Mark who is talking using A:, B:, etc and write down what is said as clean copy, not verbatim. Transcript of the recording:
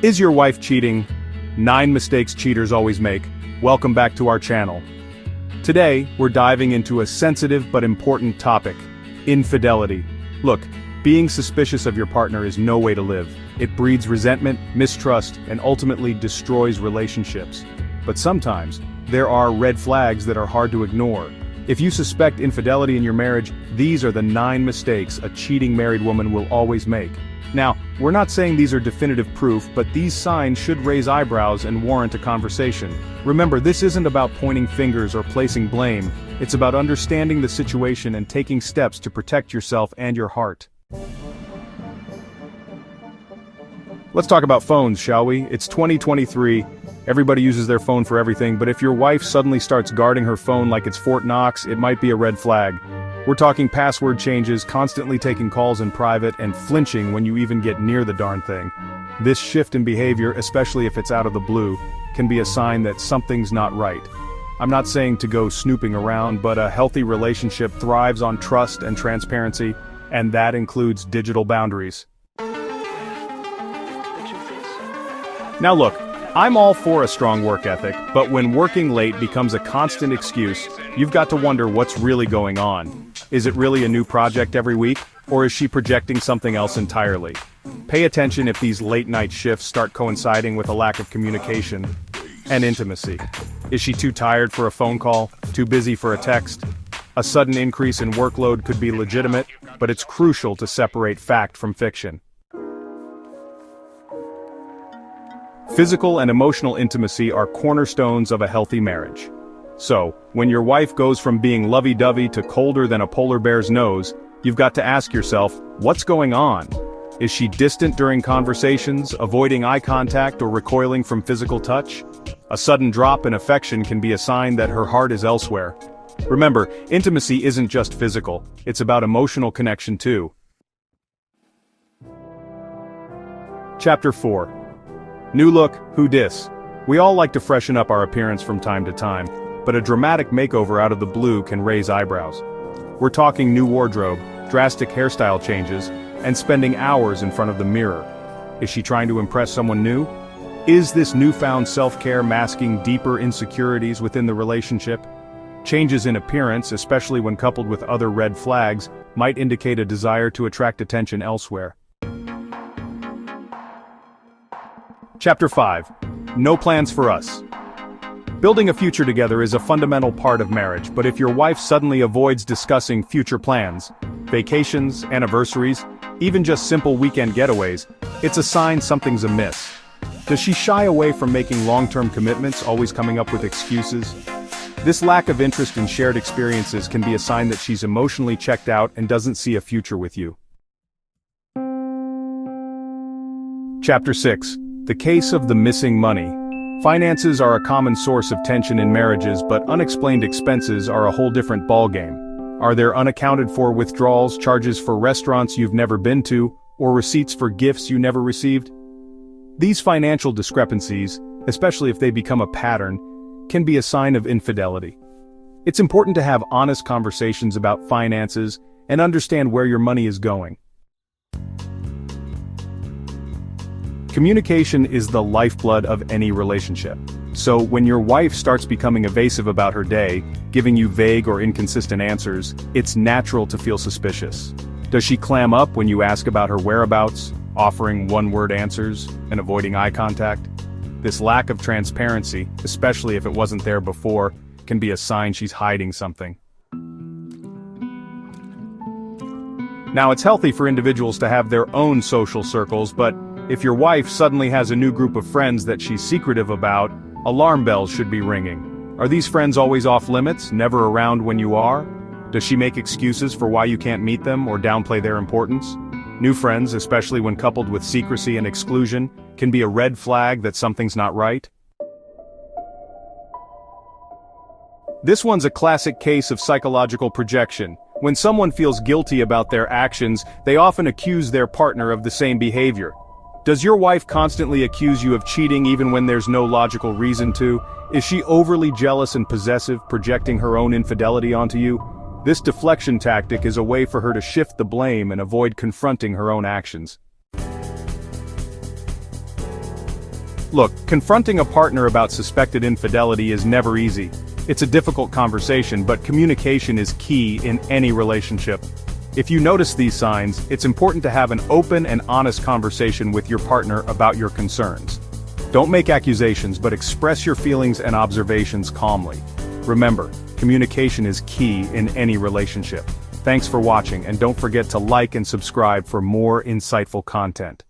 A: Is your wife cheating? 9 mistakes cheaters always make. Welcome back to our channel. Today, we're diving into a sensitive but important topic: infidelity. Look, being suspicious of your partner is no way to live. It breeds resentment, mistrust, and ultimately destroys relationships. But sometimes, there are red flags that are hard to ignore. If you suspect infidelity in your marriage, these are the 9 mistakes a cheating married woman will always make. Now, we're not saying these are definitive proof, but these signs should raise eyebrows and warrant a conversation. Remember, this isn't about pointing fingers or placing blame. It's about understanding the situation and taking steps to protect yourself and your heart. Let's talk about phones, shall we? It's 2023. Everybody uses their phone for everything, but if your wife suddenly starts guarding her phone like it's Fort Knox, it might be a red flag. We're talking password changes, constantly taking calls in private, and flinching when you even get near the darn thing. This shift in behavior, especially if it's out of the blue, can be a sign that something's not right. I'm not saying to go snooping around, but a healthy relationship thrives on trust and transparency, and that includes digital boundaries. Now look, I'm all for a strong work ethic, but when working late becomes a constant excuse, you've got to wonder what's really going on. Is it really a new project every week, or is she projecting something else entirely? Pay attention if these late-night shifts start coinciding with a lack of communication and intimacy. Is she too tired for a phone call, too busy for a text? A sudden increase in workload could be legitimate, but it's crucial to separate fact from fiction. Physical and emotional intimacy are cornerstones of a healthy marriage. So, when your wife goes from being lovey-dovey to colder than a polar bear's nose, you've got to ask yourself, what's going on? Is she distant during conversations, avoiding eye contact or recoiling from physical touch? A sudden drop in affection can be a sign that her heart is elsewhere. Remember, intimacy isn't just physical, it's about emotional connection too. Chapter 4. New look, who dis? We all like to freshen up our appearance from time to time, but a dramatic makeover out of the blue can raise eyebrows. We're talking new wardrobe, drastic hairstyle changes, and spending hours in front of the mirror. Is she trying to impress someone new? Is this newfound self-care masking deeper insecurities within the relationship? Changes in appearance, especially when coupled with other red flags, might indicate a desire to attract attention elsewhere. Chapter 5. No plans for us. Building a future together is a fundamental part of marriage, but if your wife suddenly avoids discussing future plans, vacations, anniversaries, even just simple weekend getaways, it's a sign something's amiss. Does she shy away from making long-term commitments, always coming up with excuses? This lack of interest in shared experiences can be a sign that she's emotionally checked out and doesn't see a future with you. Chapter 6. The case of the missing money. Finances are a common source of tension in marriages, but unexplained expenses are a whole different ballgame. Are there unaccounted for withdrawals, charges for restaurants you've never been to, or receipts for gifts you never received? These financial discrepancies, especially if they become a pattern, can be a sign of infidelity. It's important to have honest conversations about finances and understand where your money is going. Communication is the lifeblood of any relationship. So when your wife starts becoming evasive about her day, giving you vague or inconsistent answers, it's natural to feel suspicious. Does she clam up when you ask about her whereabouts, offering one-word answers, and avoiding eye contact? This lack of transparency, especially if it wasn't there before, can be a sign she's hiding something. Now, it's healthy for individuals to have their own social circles, but if your wife suddenly has a new group of friends that she's secretive about, alarm bells should be ringing. Are these friends always off limits, never around when you are? Does she make excuses for why you can't meet them or downplay their importance? New friends, especially when coupled with secrecy and exclusion, can be a red flag that something's not right. This one's a classic case of psychological projection. When someone feels guilty about their actions, they often accuse their partner of the same behavior. Does your wife constantly accuse you of cheating even when there's no logical reason to? Is she overly jealous and possessive, projecting her own infidelity onto you? This deflection tactic is a way for her to shift the blame and avoid confronting her own actions. Look, confronting a partner about suspected infidelity is never easy. It's a difficult conversation, but communication is key in any relationship. If you notice these signs, it's important to have an open and honest conversation with your partner about your concerns. Don't make accusations, but express your feelings and observations calmly. Remember, communication is key in any relationship. Thanks for watching, and don't forget to like and subscribe for more insightful content.